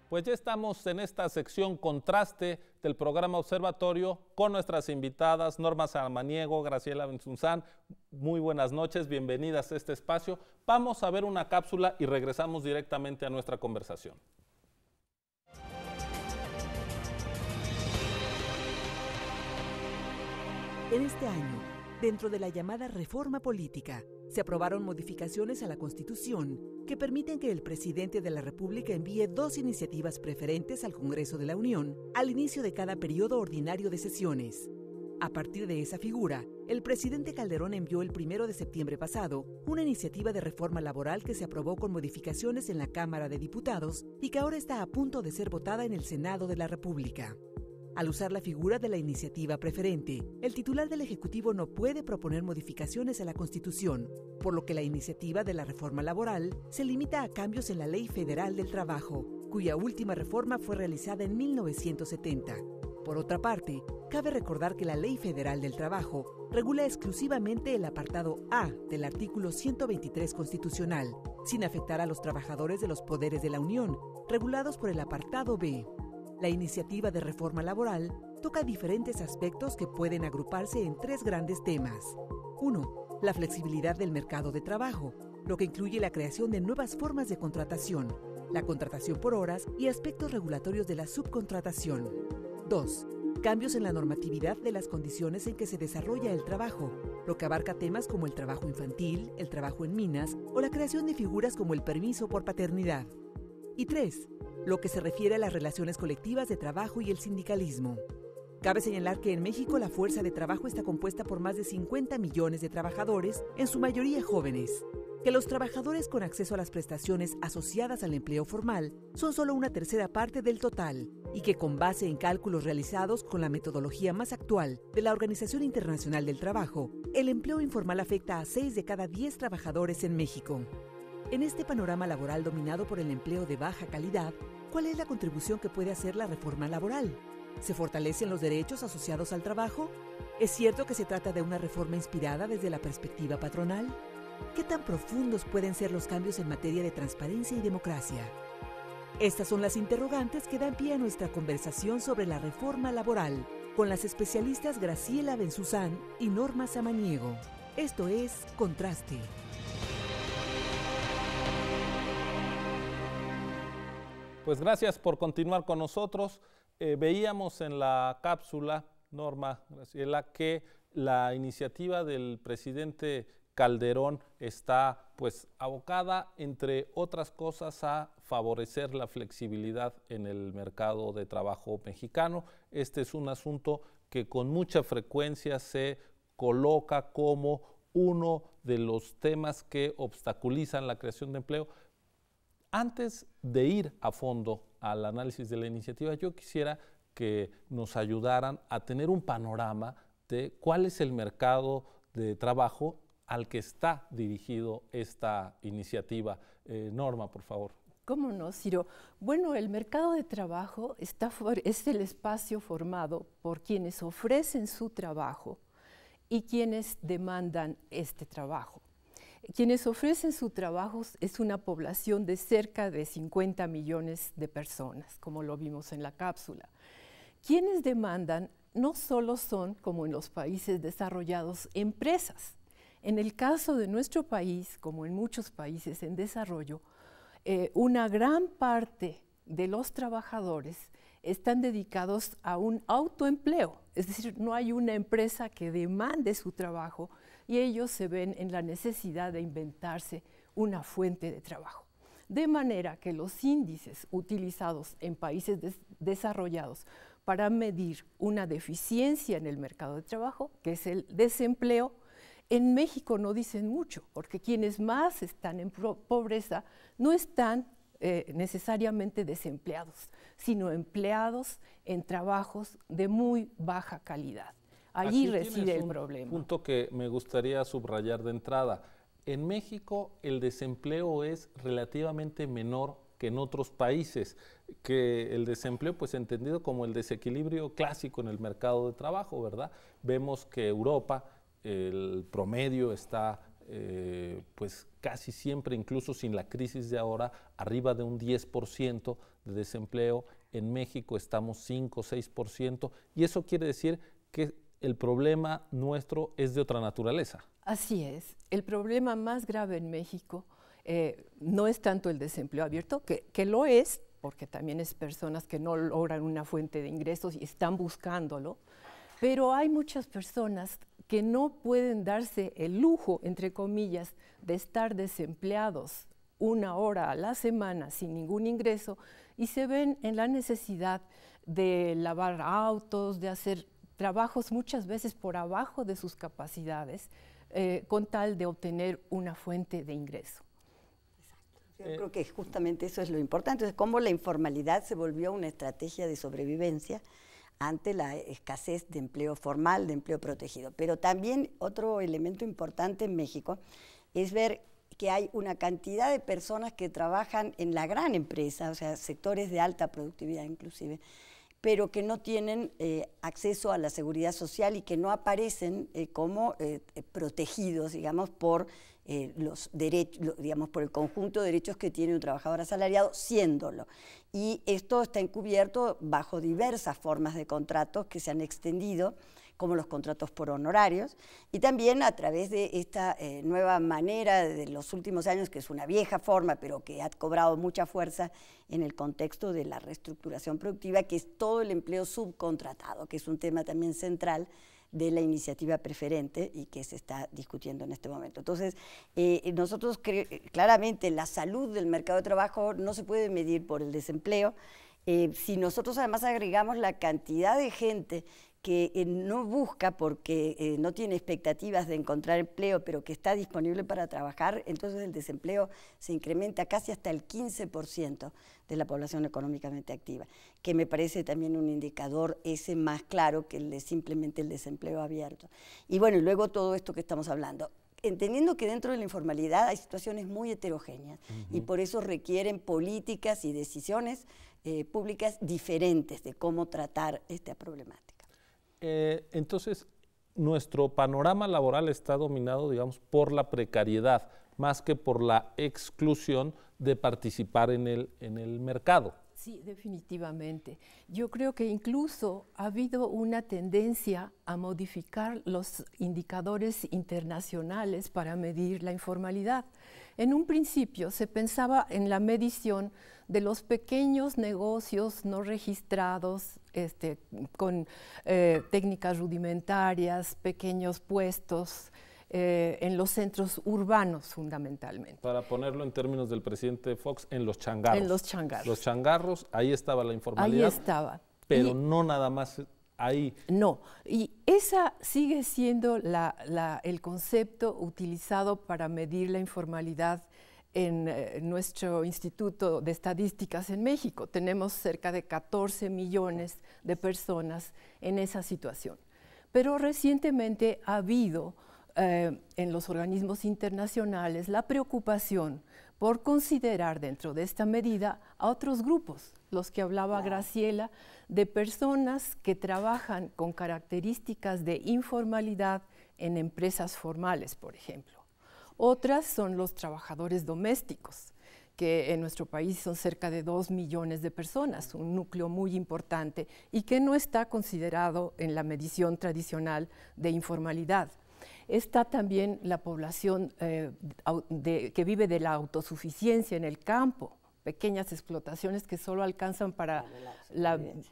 Pues ya estamos en esta sección Contraste del programa Observatorio con nuestras invitadas Norma Samaniego, Graciela Benzunzán. Muy buenas noches, bienvenidas a este espacio. Vamos a ver una cápsula y regresamos directamente a nuestra conversación. En este año, dentro de la llamada reforma política, se aprobaron modificaciones a la Constitución que permiten que el presidente de la República envíe 2 iniciativas preferentes al Congreso de la Unión al inicio de cada periodo ordinario de sesiones. A partir de esa figura, el presidente Calderón envió el 1 de septiembre pasado una iniciativa de reforma laboral que se aprobó con modificaciones en la Cámara de Diputados y que ahora está a punto de ser votada en el Senado de la República. Al usar la figura de la iniciativa preferente, el titular del Ejecutivo no puede proponer modificaciones a la Constitución, por lo que la iniciativa de la reforma laboral se limita a cambios en la Ley Federal del Trabajo, cuya última reforma fue realizada en 1970. Por otra parte, cabe recordar que la Ley Federal del Trabajo regula exclusivamente el apartado A del artículo 123 constitucional, sin afectar a los trabajadores de los poderes de la Unión, regulados por el apartado B. La iniciativa de reforma laboral toca diferentes aspectos que pueden agruparse en 3 grandes temas. 1. La flexibilidad del mercado de trabajo, lo que incluye la creación de nuevas formas de contratación, la contratación por horas y aspectos regulatorios de la subcontratación. 2. Cambios en la normatividad de las condiciones en que se desarrolla el trabajo, lo que abarca temas como el trabajo infantil, el trabajo en minas o la creación de figuras como el permiso por paternidad. Y 3. Lo que se refiere a las relaciones colectivas de trabajo y el sindicalismo. Cabe señalar que en México la fuerza de trabajo está compuesta por más de 50 millones de trabajadores, en su mayoría jóvenes, que los trabajadores con acceso a las prestaciones asociadas al empleo formal son solo una tercera parte del total y que con base en cálculos realizados con la metodología más actual de la Organización Internacional del Trabajo, el empleo informal afecta a 6 de cada 10 trabajadores en México. En este panorama laboral dominado por el empleo de baja calidad, ¿cuál es la contribución que puede hacer la reforma laboral? ¿Se fortalecen los derechos asociados al trabajo? ¿Es cierto que se trata de una reforma inspirada desde la perspectiva patronal? ¿Qué tan profundos pueden ser los cambios en materia de transparencia y democracia? Estas son las interrogantes que dan pie a nuestra conversación sobre la reforma laboral con las especialistas Graciela Benzunzán y Norma Samaniego. Esto es Contraste. Pues gracias por continuar con nosotros. Veíamos en la cápsula, Norma, Graciela, que la iniciativa del presidente Calderón está pues abocada, entre otras cosas, a favorecer la flexibilidad en el mercado de trabajo mexicano. Este es un asunto que con mucha frecuencia se coloca como uno de los temas que obstaculizan la creación de empleo. Antes de ir a fondo al análisis de la iniciativa, yo quisiera que nos ayudaran a tener un panorama de cuál es el mercado de trabajo al que está dirigido esta iniciativa. Norma, por favor. ¿Cómo no, Ciro? Bueno, el mercado de trabajo es el espacio formado por quienes ofrecen su trabajo y quienes demandan este trabajo. Quienes ofrecen su trabajo es una población de cerca de 50 millones de personas, como lo vimos en la cápsula. Quienes demandan no solo son, como en los países desarrollados, empresas. En el caso de nuestro país, como en muchos países en desarrollo, una gran parte de los trabajadores están dedicados a un autoempleo, es decir, no hay una empresa que demande su trabajo y ellos se ven en la necesidad de inventarse una fuente de trabajo. De manera que los índices utilizados en países desarrollados para medir una deficiencia en el mercado de trabajo, que es el desempleo, en México no dicen mucho, porque quienes más están en pobreza no están necesariamente desempleados, sino empleados en trabajos de muy baja calidad. Allí reside el problema. Un punto que me gustaría subrayar de entrada. En México el desempleo es relativamente menor que en otros países, que el desempleo pues entendido como el desequilibrio clásico en el mercado de trabajo, ¿verdad? Vemos que Europa, el promedio está pues casi siempre, incluso sin la crisis de ahora, arriba de un 10% de desempleo. En México estamos 5 o 6%, y eso quiere decir que el problema nuestro es de otra naturaleza. Así es. El problema más grave en México no es tanto el desempleo abierto, que lo es, porque también es personas que no logran una fuente de ingresos y están buscándolo, pero hay muchas personas que no pueden darse el lujo, entre comillas, de estar desempleados 1 hora a la semana sin ningún ingreso y se ven en la necesidad de lavar autos, de hacer trabajos muchas veces por abajo de sus capacidades, con tal de obtener una fuente de ingreso. Yo creo que justamente eso es lo importante, es cómo la informalidad se volvió una estrategia de sobrevivencia ante la escasez de empleo formal, de empleo protegido. Pero también otro elemento importante en México es ver que hay una cantidad de personas que trabajan en la gran empresa, o sea, sectores de alta productividad inclusive, pero que no tienen acceso a la seguridad social y que no aparecen como protegidos, digamos, por los derechos, digamos, por el conjunto de derechos que tiene un trabajador asalariado, siéndolo. Y esto está encubierto bajo diversas formas de contratos que se han extendido, como los contratos por honorarios, y también a través de esta nueva manera de los últimos años, que es una vieja forma, pero que ha cobrado mucha fuerza en el contexto de la reestructuración productiva, que es todo el empleo subcontratado, que es un tema también central de la iniciativa preferente y que se está discutiendo en este momento. Entonces, nosotros claramente la salud del mercado de trabajo no se puede medir por el desempleo. Si nosotros además agregamos la cantidad de gente que no busca porque no tiene expectativas de encontrar empleo, pero que está disponible para trabajar, entonces el desempleo se incrementa casi hasta el 15% de la población económicamente activa, que me parece también un indicador ese más claro que el de simplemente el desempleo abierto. Y bueno, y luego todo esto que estamos hablando, entendiendo que dentro de la informalidad hay situaciones muy heterogéneas y por eso requieren políticas y decisiones públicas diferentes de cómo tratar esta problemática. Entonces, nuestro panorama laboral está dominado, digamos, por la precariedad, más que por la exclusión de participar en el mercado. Sí, definitivamente. Yo creo que incluso ha habido una tendencia a modificar los indicadores internacionales para medir la informalidad. En un principio se pensaba en la medición de los pequeños negocios no registrados, con técnicas rudimentarias, pequeños puestos, en los centros urbanos fundamentalmente. Para ponerlo en términos del presidente Fox, en los changarros. En los changarros. Los changarros, ahí estaba la informalidad. Ahí estaba. Pero no nada más ahí. No, y esa sigue siendo el concepto utilizado para medir la informalidad en nuestro Instituto de Estadísticas en México. Tenemos cerca de 14 millones de personas en esa situación. Pero recientemente ha habido en los organismos internacionales la preocupación por considerar dentro de esta medida a otros grupos, los que hablaba Graciela, de personas que trabajan con características de informalidad en empresas formales, por ejemplo. Otras son los trabajadores domésticos, que en nuestro país son cerca de 2 millones de personas, un núcleo muy importante y que no está considerado en la medición tradicional de informalidad. Está también la población que vive de la autosuficiencia en el campo, pequeñas explotaciones que solo alcanzan para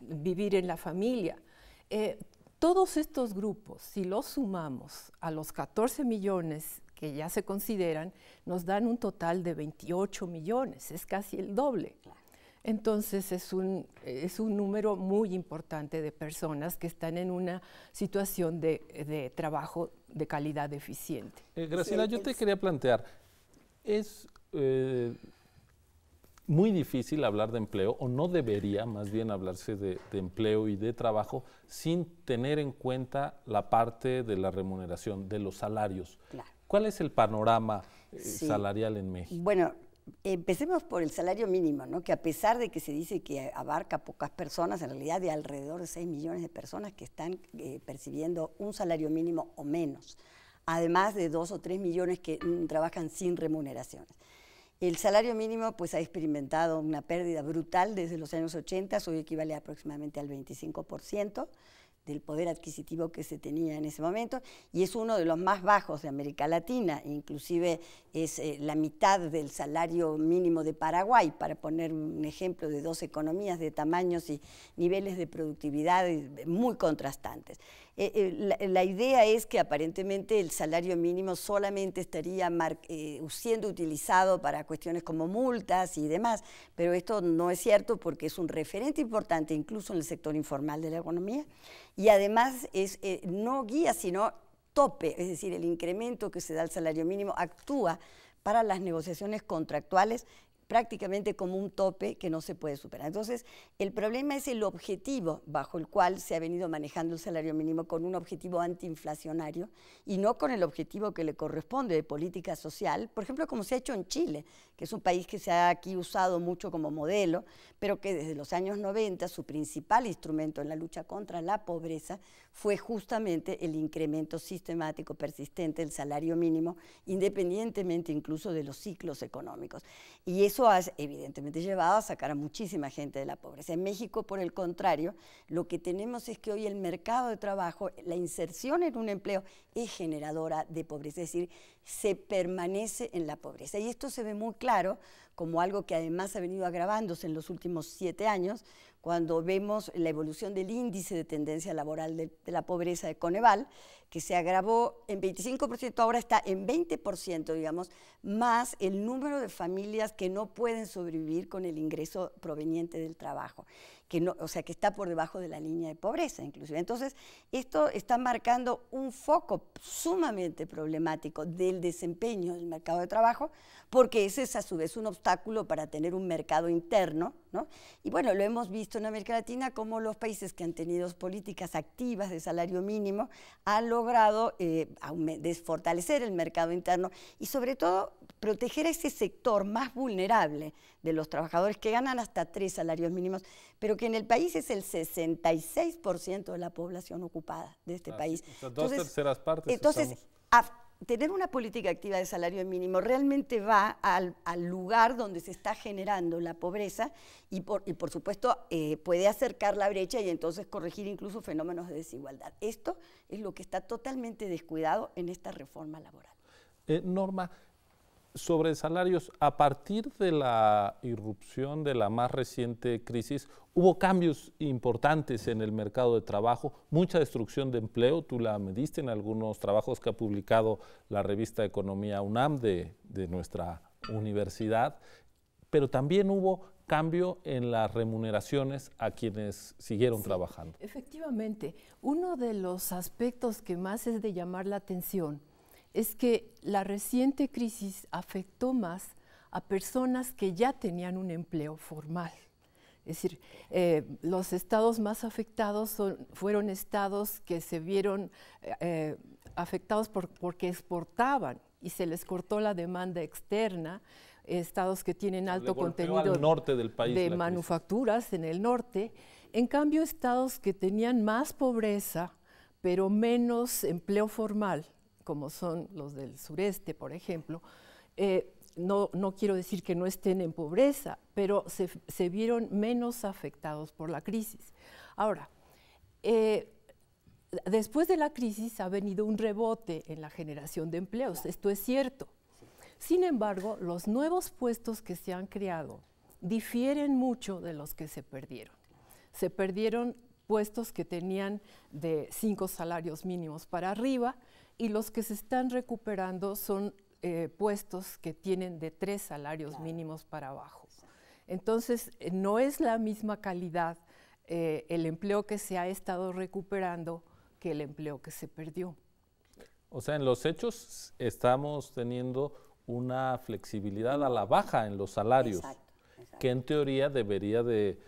vivir en la familia. Todos estos grupos, si los sumamos a los 14 millones que ya se consideran, nos dan un total de 28 millones, es casi el doble. Entonces es un número muy importante de personas que están en una situación de trabajo de calidad deficiente. Graciela, yo te quería plantear, es muy difícil hablar de empleo, o no debería más bien hablarse de empleo y de trabajo sin tener en cuenta la parte de la remuneración, de los salarios. Claro. ¿Cuál es el panorama salarial en México? Bueno, empecemos por el salario mínimo, ¿no? Que a pesar de que se dice que abarca pocas personas, en realidad de alrededor de 6 millones de personas que están percibiendo un salario mínimo o menos además de 2 o 3 millones que trabajan sin remuneraciones. El salario mínimo pues, ha experimentado una pérdida brutal desde los años 80, hoy equivale aproximadamente al 25% del poder adquisitivo que se tenía en ese momento, y es uno de los más bajos de América Latina, inclusive es la mitad del salario mínimo de Paraguay, para poner un ejemplo de dos economías de tamaños y niveles de productividad muy contrastantes. La idea es que aparentemente el salario mínimo solamente estaría siendo utilizado para cuestiones como multas y demás, pero esto no es cierto porque es un referente importante incluso en el sector informal de la economía, y además es no guía sino tope, es decir, el incremento que se da al salario mínimo actúa para las negociaciones contractuales prácticamente como un tope que no se puede superar. Entonces, el problema es el objetivo bajo el cual se ha venido manejando el salario mínimo, con un objetivo antiinflacionario y no con el objetivo que le corresponde de política social, por ejemplo, como se ha hecho en Chile, que es un país que se ha aquí usado mucho como modelo, pero que desde los años 90 su principal instrumento en la lucha contra la pobreza fue justamente el incremento sistemático, persistente del salario mínimo, independientemente incluso de los ciclos económicos. Y eso ha evidentemente llevado a sacar a muchísima gente de la pobreza. En México, por el contrario, lo que tenemos es que hoy el mercado de trabajo, la inserción en un empleo es generadora de pobreza, es decir, se permanece en la pobreza. Y esto se ve muy claro como algo que además ha venido agravándose en los últimos 7 años, cuando vemos la evolución del índice de tendencia laboral de la pobreza de Coneval, que se agravó en 25%, ahora está en 20%, digamos, más el número de familias que no pueden sobrevivir con el ingreso proveniente del trabajo, que no, o sea, que está por debajo de la línea de pobreza, inclusive. Entonces, esto está marcando un foco sumamente problemático del desempeño del mercado de trabajo, porque ese es a su vez un obstáculo para tener un mercado interno, ¿no? Y bueno, lo hemos visto en América Latina, como los países que han tenido políticas activas de salario mínimo han logrado desfortalecer el mercado interno y sobre todo proteger a ese sector más vulnerable de los trabajadores que ganan hasta 3 salarios mínimos, pero que en el país es el 66% de la población ocupada de este país. Entonces, 2/3 partes. Entonces, tener una política activa de salario mínimo realmente va al lugar donde se está generando la pobreza y por supuesto puede acercar la brecha y entonces corregir incluso fenómenos de desigualdad. Esto es lo que está totalmente descuidado en esta reforma laboral. Norma, sobre salarios, a partir de la irrupción de la más reciente crisis, hubo cambios importantes en el mercado de trabajo, mucha destrucción de empleo, tú la mediste en algunos trabajos que ha publicado la revista Economía UNAM de nuestra universidad, pero también hubo cambio en las remuneraciones a quienes siguieron trabajando. Efectivamente, uno de los aspectos que más es de llamar la atención es que la reciente crisis afectó más a personas que ya tenían un empleo formal. Es decir, los estados más afectados fueron estados que se vieron afectados porque exportaban y se les cortó la demanda externa, estados que tienen alto contenido al norte del país de manufacturas en el norte. En cambio, estados que tenían más pobreza, pero menos empleo formal, como son los del sureste, por ejemplo, no quiero decir que no estén en pobreza, pero se vieron menos afectados por la crisis. Ahora, después de la crisis ha venido un rebote en la generación de empleos, esto es cierto. Sin embargo, los nuevos puestos que se han creado difieren mucho de los que se perdieron. Se perdieron puestos que tenían de 5 salarios mínimos para arriba, y los que se están recuperando son puestos que tienen de 3 salarios mínimos para abajo. Entonces, no es la misma calidad el empleo que se ha estado recuperando que el empleo que se perdió. O sea, en los hechos estamos teniendo una flexibilidad a la baja en los salarios, que en teoría debería de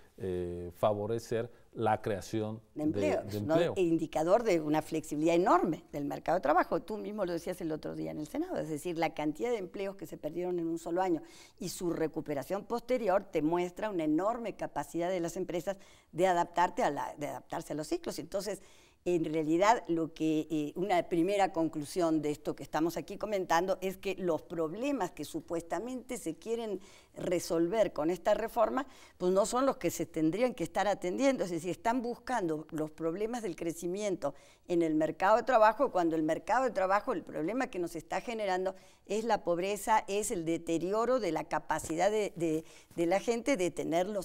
favorecer la creación de empleo. ¿No? Indicador de una flexibilidad enorme del mercado de trabajo. Tú mismo lo decías el otro día en el Senado, es decir, la cantidad de empleos que se perdieron en un solo año y su recuperación posterior te muestra una enorme capacidad de las empresas de adaptarse a los ciclos. Entonces, en realidad lo que una primera conclusión de esto que estamos aquí comentando es que los problemas que supuestamente se quieren resolver con esta reforma, pues no son los que se tendrían que estar atendiendo, es decir, están buscando los problemas del crecimiento en el mercado de trabajo, cuando el mercado de trabajo, el problema que nos está generando es la pobreza, es el deterioro de la capacidad de la gente de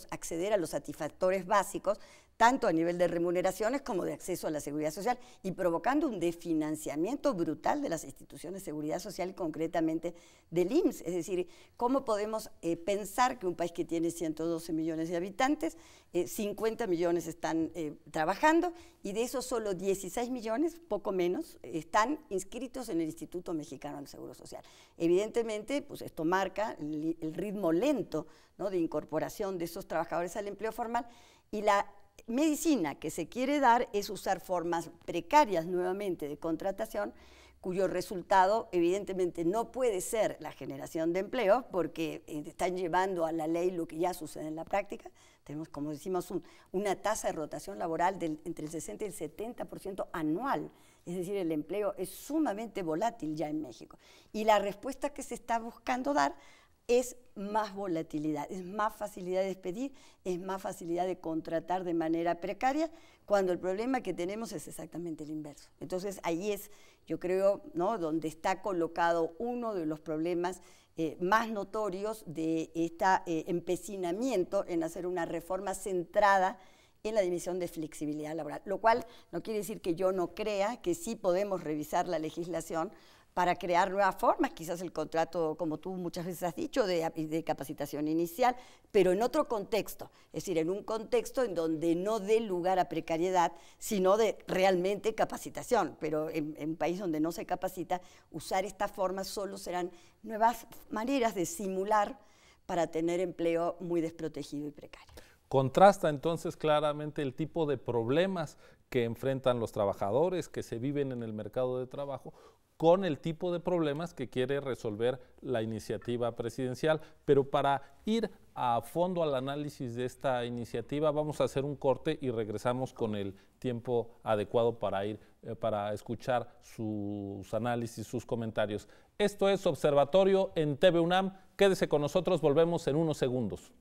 acceder a los satisfactores básicos, tanto a nivel de remuneraciones como de acceso a la seguridad social, y provocando un desfinanciamiento brutal de las instituciones de seguridad social y concretamente del IMSS. Es decir, ¿cómo podemos pensar que un país que tiene 112 millones de habitantes, 50 millones están trabajando y de esos solo 16 millones, poco menos, están inscritos en el Instituto Mexicano del Seguro Social? Evidentemente, pues esto marca el ritmo lento, ¿no?, de incorporación de esos trabajadores al empleo formal, y la medicina que se quiere dar es usar formas precarias nuevamente de contratación, cuyo resultado evidentemente no puede ser la generación de empleo, porque están llevando a la ley lo que ya sucede en la práctica. Tenemos, como decimos, una tasa de rotación laboral entre el 60 y el 70% anual. Es decir, el empleo es sumamente volátil ya en México. Y la respuesta que se está buscando dar es más volatilidad, es más facilidad de despedir, es más facilidad de contratar de manera precaria, cuando el problema que tenemos es exactamente el inverso. Entonces, ahí es, yo creo, ¿no?, donde está colocado uno de los problemas más notorios de este empecinamiento en hacer una reforma centrada en la dimensión de flexibilidad laboral, lo cual no quiere decir que yo no crea que sí podemos revisar la legislación para crear nuevas formas, quizás el contrato, como tú muchas veces has dicho, de capacitación inicial, pero en otro contexto, es decir, en un contexto en donde no dé lugar a precariedad, sino de realmente capacitación. Pero en un país donde no se capacita, usar estas formas solo serán nuevas maneras de simular para tener empleo muy desprotegido y precario. Contrasta entonces claramente el tipo de problemas que enfrentan los trabajadores que se viven en el mercado de trabajo con el tipo de problemas que quiere resolver la iniciativa presidencial. Pero para ir a fondo al análisis de esta iniciativa, vamos a hacer un corte y regresamos con el tiempo adecuado para escuchar sus análisis, sus comentarios. Esto es Observatorio en TV UNAM. Quédese con nosotros, volvemos en unos segundos.